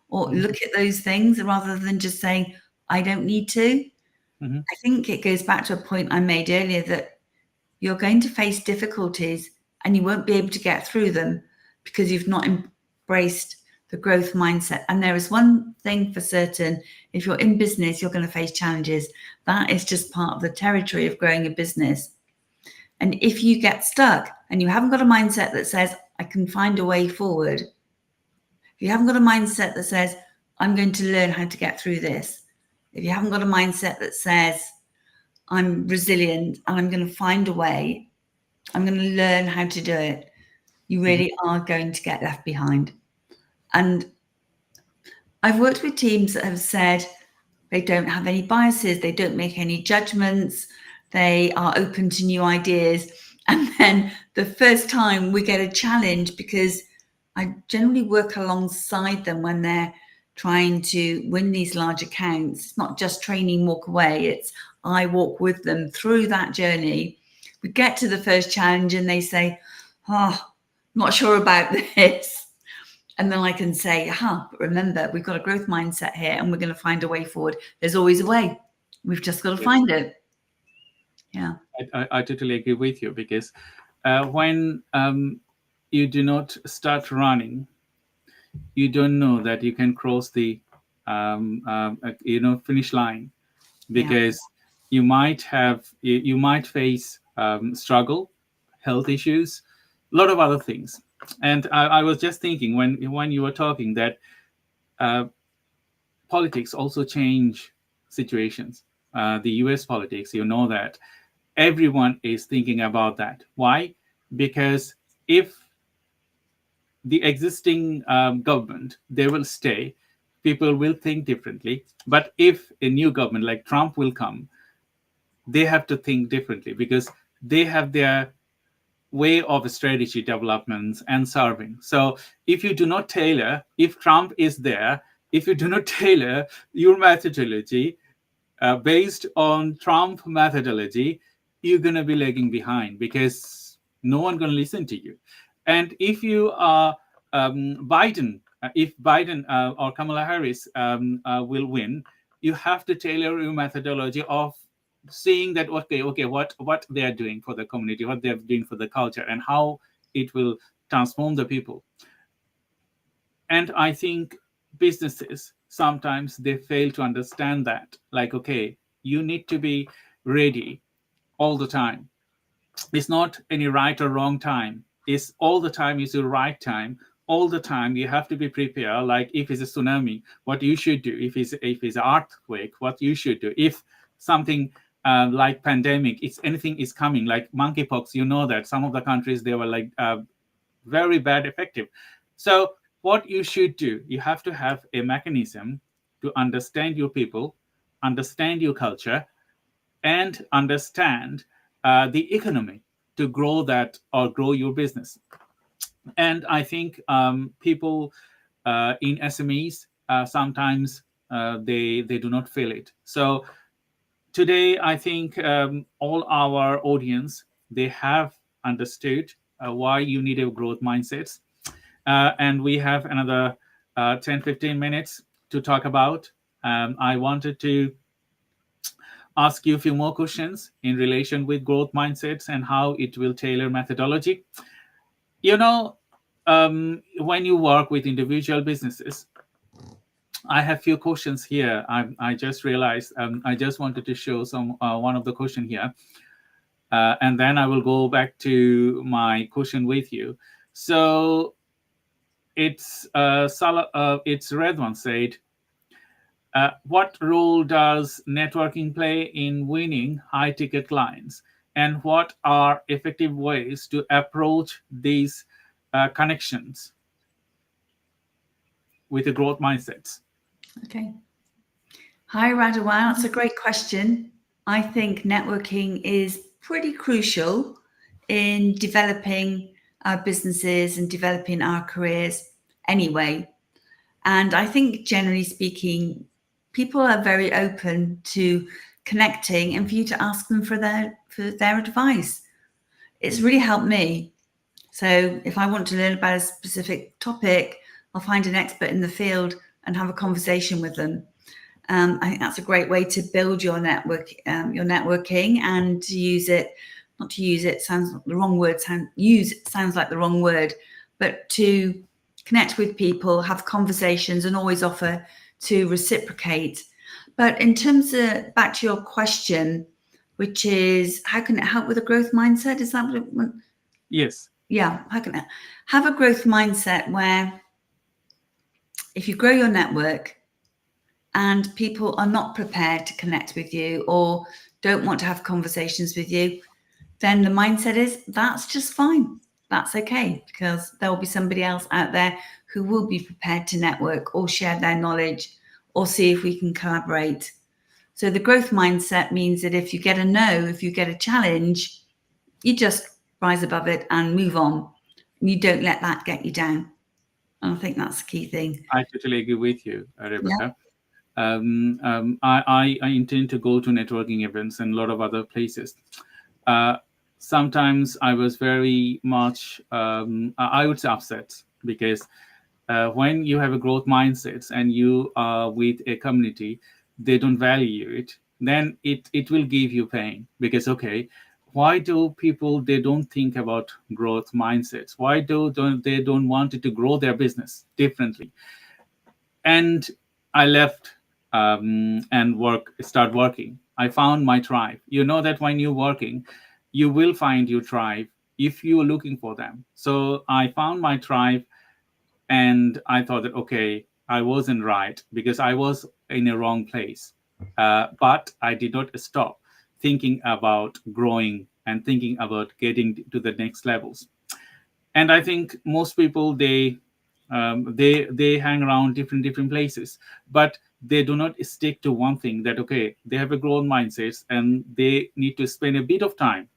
or look at those things rather than just saying, I don't need to. I think it goes back to a point I made earlier, that you're going to face difficulties and you won't be able to get through them because you've not embraced the growth mindset. And there is one thing for certain: if you're in business, you're going to face challenges. That is just part of the territory of growing a business. And if you get stuck and you haven't got a mindset that says, I can find a way forward, if you haven't got a mindset that says, I'm going to learn how to get through this, if you haven't got a mindset that says, I'm resilient and I'm going to find a way, I'm going to learn how to do it, you really are going to get left behind. And I've worked with teams that have said they don't have any biases, they don't make any judgments, they are open to new ideas. And then the first time we get a challenge because I generally work alongside them when they're trying to win these large accounts. It's not just training, walk away. It's I walk with them through that journey. We get to the first challenge and they say, oh, not sure about this. And then I can say, but remember, we've got a growth mindset here and we're going to find a way forward. There's always a way. We've just got to find it. Yeah.
I totally agree with you, because when you do not start running, you don't know that you can cross the finish line, because you might face struggle, health issues, a lot of other things. And I was just thinking when you were talking that politics also change situations. The US politics, you know that everyone is thinking about that. Why? Because if the existing government, they will stay, people will think differently. But if a new government like Trump will come, they have to think differently, because they have their way of strategy developments and serving. So if you do not tailor, if Trump is there, if you do not tailor your methodology based on Trump methodology, you're going to be lagging behind, because no one going to listen to you. And if you are Biden, if Biden or Kamala Harris will win, you have to tailor your methodology of seeing that what they are doing for the community, what they're doing for the culture, and how it will transform the people. And I think businesses sometimes they fail to understand that. Like, okay, you need to be ready all the time. It's not any right or wrong time. It's all the time is the right time. All the time you have to be prepared. Like if it's a tsunami, what you should do. If it's an earthquake, what you should do. If something like pandemic, if anything is coming, like monkeypox, you know that some of the countries, they were like very bad effective. So what you should do, you have to have a mechanism to understand your people, understand your culture, and understand the economy to grow that or grow your business. And I think people in SMEs sometimes they do not feel it. So today, I think all our audience, they have understood why you need a growth mindset. And we have another 10-15 minutes to talk about. I wanted to ask you a few more questions in relation with growth mindsets and how it will tailor methodology. You know, when you work with individual businesses, I have few questions here. I just realized I just wanted to show one of the question here, and then I will go back to my question with you. So it's Red One said, what role does networking play in winning high-ticket clients, and what are effective ways to approach these connections with the growth mindsets?
Okay. Hi, Radhawan. That's a great question. I think networking is pretty crucial in developing our businesses and developing our careers anyway. And I think generally speaking, people are very open to connecting and for you to ask them for their advice. It's really helped me. So if I want to learn about a specific topic, I'll find an expert in the field and have a conversation with them. I think that's a great way to build your networking, and to use it, not to use it sounds like the wrong word, use it sounds like the wrong word, but to connect with people, have conversations, and always offer to reciprocate. But in terms of, back to your question, which is how can it help with a growth mindset? Is that what it?
Yes.
Yeah, how can it have a growth mindset where if you grow your network and people are not prepared to connect with you or don't want to have conversations with you, then the mindset is that's just fine. That's okay, because there will be somebody else out there who will be prepared to network or share their knowledge or see if we can collaborate. So the growth mindset means that if you get a no, if you get a challenge, you just rise above it and move on. You don't let that get you down. And I think that's the key thing.
I totally agree with you,
Yeah.
Rebecca. I intend to go to networking events and a lot of other places. Sometimes I was very much, I would say, upset because when you have a growth mindset and you are with a community, they don't value it, then it will give you pain because, okay, why do people, they don't think about growth mindsets? Why they don't want it to grow their business differently? And I left and start working. I found my tribe. You know that when you're working, you will find your tribe if you are looking for them. So I found my tribe, and I thought that, okay, I wasn't right because I was in a wrong place. But I did not stop thinking about growing and thinking about getting to the next levels. And I think most people, they hang around different places, but they do not stick to one thing, that okay, they have a growth mindset and they need to spend a bit of time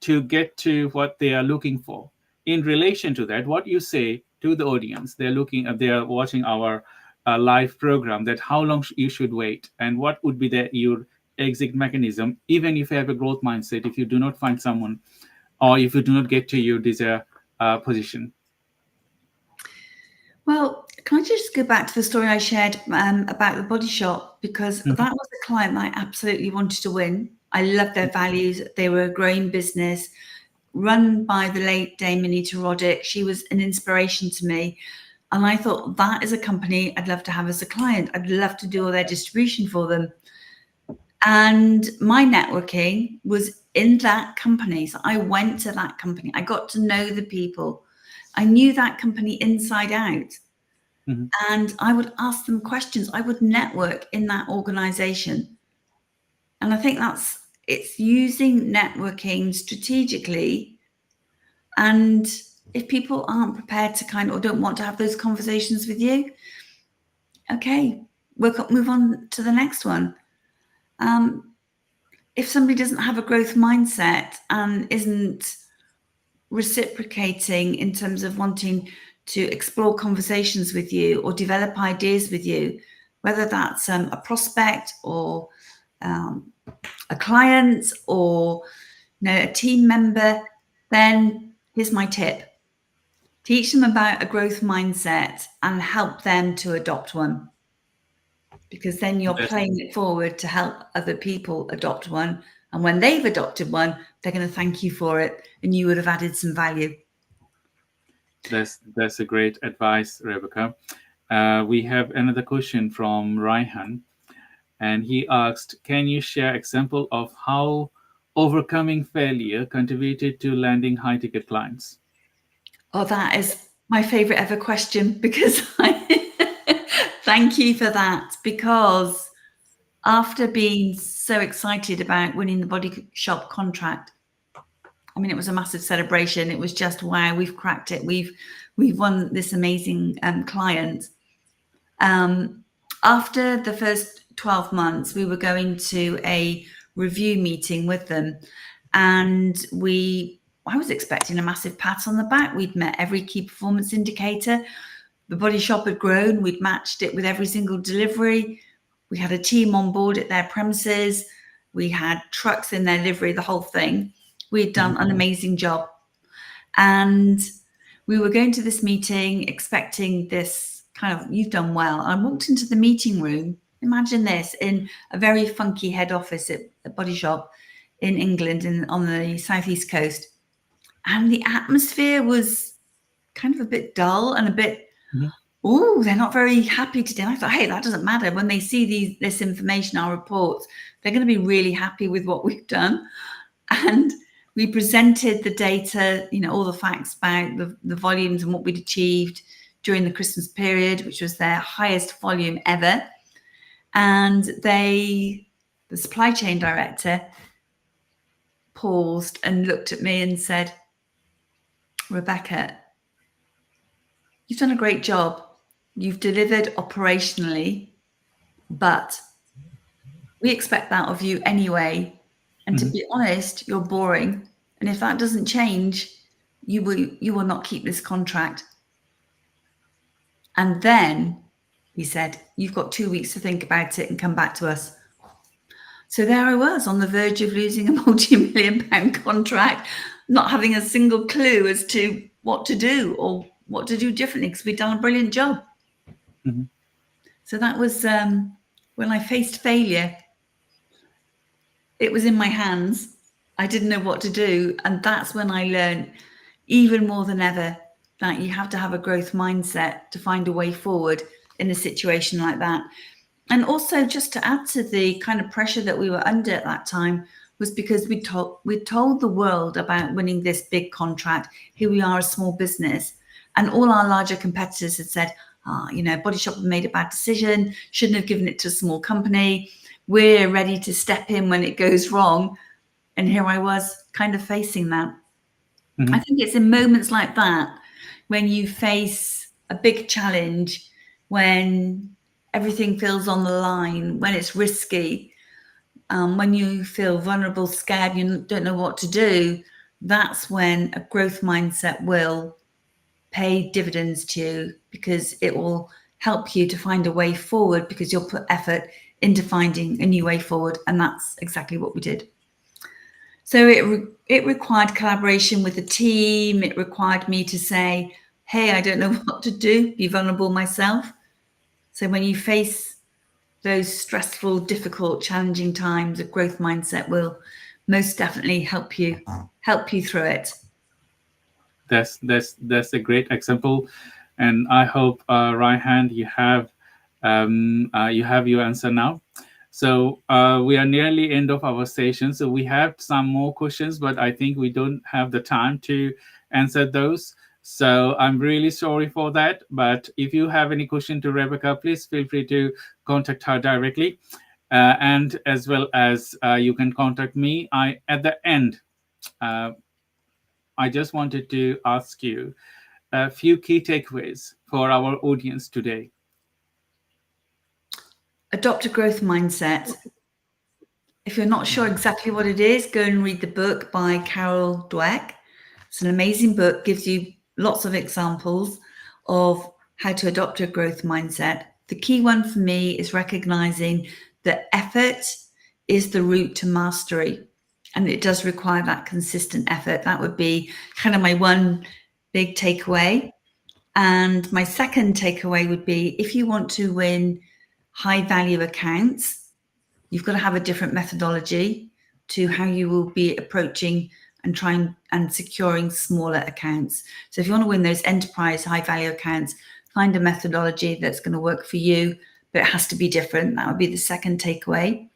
to get to what they are looking for. In relation to that, what you say to the audience, they are watching our live program, that how long you should wait and what would be your exit mechanism, even if you have a growth mindset, if you do not find someone or if you do not get to your desired position.
Well, can I just go back to the story I shared about the Body Shop? Because that was a client that I absolutely wanted to win. I loved their values. They were a growing business run by the late Dame Anita Roddick. She was an inspiration to me. And I thought, that is a company I'd love to have as a client. I'd love to do all their distribution for them. And my networking was in that company. So I went to that company. I got to know the people. I knew that company inside out. And I would ask them questions. I would network in that organization. And I think it's using networking strategically. And if people aren't prepared to or don't want to have those conversations with you, okay, we'll move on to the next one. If somebody doesn't have a growth mindset and isn't reciprocating in terms of wanting to explore conversations with you or develop ideas with you, whether that's a prospect or a client or a team member, then here's my tip. Teach them about a growth mindset and help them to adopt one, because then you're playing it forward to help other people adopt one. And when they've adopted one, they're going to thank you for it, and you would have added some value.
That's a great advice, Rebecca. We have another question from Raihan, and he asked, can you share example of how overcoming failure contributed to landing high-ticket clients?
Oh, that is my favorite ever question, because thank you for that. Because after being so excited about winning the Body Shop contract, I mean, it was a massive celebration. It was just, wow, we've cracked it. We've won this amazing client. After the first 12 months, we were going to a review meeting with them, and I was expecting a massive pat on the back. We'd met every key performance indicator. The Body Shop had grown. We'd matched it with every single delivery. We had a team on board at their premises. We had trucks in their livery, the whole thing. We'd done an amazing job. And we were going to this meeting expecting this you've done well. I walked into the meeting room. Imagine this, in a very funky head office at a Body Shop in England, on the southeast coast. And the atmosphere was kind of a bit dull and a bit, oh, they're not very happy today. And I thought, hey, that doesn't matter. When they see this information, our reports, they're going to be really happy with what we've done. And we presented the data, all the facts about the volumes and what we'd achieved during the Christmas period, which was their highest volume ever. And the supply chain director paused and looked at me and said, Rebecca, you've done a great job. You've delivered operationally, but we expect that of you anyway. And to be honest, you're boring. And if that doesn't change, you will not keep this contract. And then he said, you've got 2 weeks to think about it and come back to us. So there I was on the verge of losing a multi-million-pound contract, not having a single clue as to what to do or what to do differently, because we'd done a brilliant job.
Mm-hmm.
So that was when I faced failure. It was in my hands. I didn't know what to do. And that's when I learned, even more than ever, that you have to have a growth mindset to find a way forward in a situation like that. And also, just to add to the kind of pressure that we were under at that time, was because we told the world about winning this big contract. Here we are, a small business, and all our larger competitors had said, Body Shop have made a bad decision, shouldn't have given it to a small company. We're ready to step in when it goes wrong. And here I was kind of facing that. Mm-hmm. I think it's in moments like that when you face a big challenge, when everything feels on the line, when it's risky, when you feel vulnerable, scared, you don't know what to do, that's when a growth mindset will pay dividends to you, because it will help you to find a way forward, because you'll put effort into finding a new way forward. And that's exactly what we did. So it required collaboration with the team. It required me to say, hey, I don't know what to do, be vulnerable myself. So when you face those stressful, difficult, challenging times, a growth mindset will most definitely help you through it.
That's a great example, and I hope Raihan, you have your answer now. So we are nearly end of our session. So we have some more questions, but I think we don't have the time to answer those. So I'm really sorry for that. But if you have any question to Rebecca, please feel free to contact her directly. And as well as you can contact me. At the end, I just wanted to ask you a few key takeaways for our audience today.
Adopt a growth mindset. If you're not sure exactly what it is, go and read the book by Carol Dweck. It's an amazing book, gives you lots of examples of how to adopt a growth mindset. The key one for me is recognizing that effort is the route to mastery, and it does require that consistent effort. That would be kind of my one big takeaway. And my second takeaway would be, if you want to win high value accounts, you've got to have a different methodology to how you will be approaching and trying and securing smaller accounts. So if you want to win those enterprise high value accounts, find a methodology that's going to work for you, but it has to be different. That would be the second takeaway.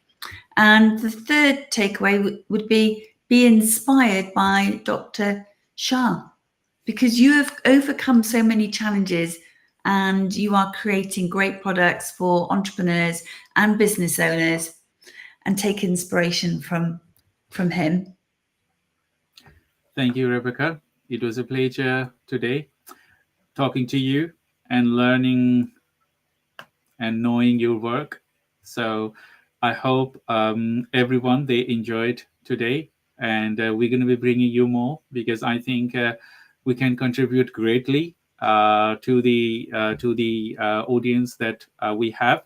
And the third takeaway would be inspired by Dr. Shah, because you have overcome so many challenges and you are creating great products for entrepreneurs and business owners, and take inspiration from him.
Thank you, Rebecca. It was a pleasure today talking to you and learning and knowing your work. So I hope everyone, they enjoyed today, and we're going to be bringing you more, because I think we can contribute greatly to the audience that we have.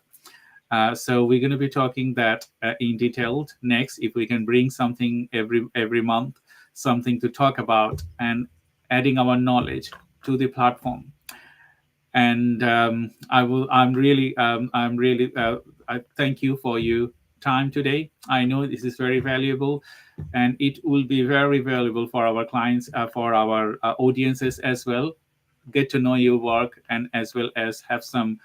So we're going to be talking that in detail next, if we can bring something every month, something to talk about, and adding our knowledge to the platform. And I thank you for your time today. I know this is very valuable, and it will be very valuable for our clients, for our audiences as well. Get to know your work, and as well as have some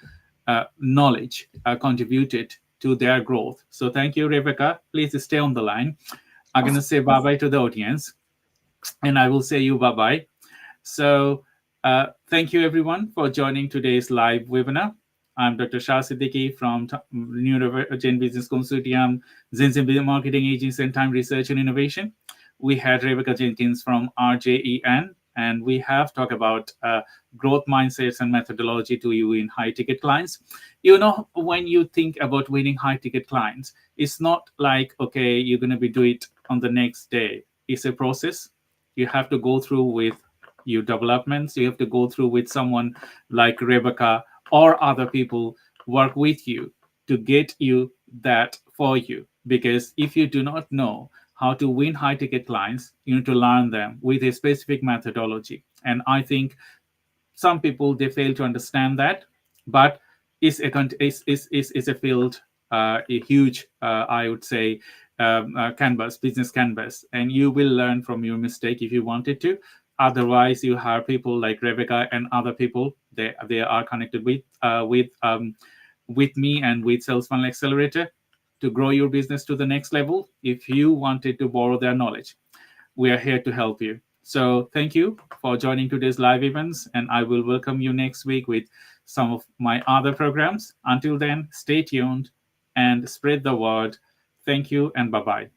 knowledge contributed to their growth. So thank you, Rebecca. Please stay on the line. I'm going to say bye-bye to the audience, and I will say you bye-bye. So thank you, everyone, for joining today's live webinar. I'm Dr. Shah Siddiqui from Neurogen Business Consortium, Zenzi Marketing Agency, and Time Research and Innovation. We had Rebecca Jenkins from 𝐷𝐸𝐴𝐻, and we have talked about growth mindsets and methodology to you in high-ticket clients. You know, when you think about winning high-ticket clients, it's not like, okay, you're going to be do it on the next day. It's a process. You have to go through with your developments. You have to go through with someone like Rebecca or other people work with you to get you that for you. Because if you do not know how to win high ticket clients, you need to learn them with a specific methodology. And I think some people, they fail to understand that, but is a field, a huge, I would say, canvas, business canvas, and you will learn from your mistake if you wanted to. Otherwise, you have people like Rebecca and other people. They are connected with me and with Sales Funnel Accelerator to grow your business to the next level. If you wanted to borrow their knowledge, we are here to help you. So thank you for joining today's live events, and I will welcome you next week with some of my other programs. Until then, stay tuned and spread the word. Thank you, and bye-bye.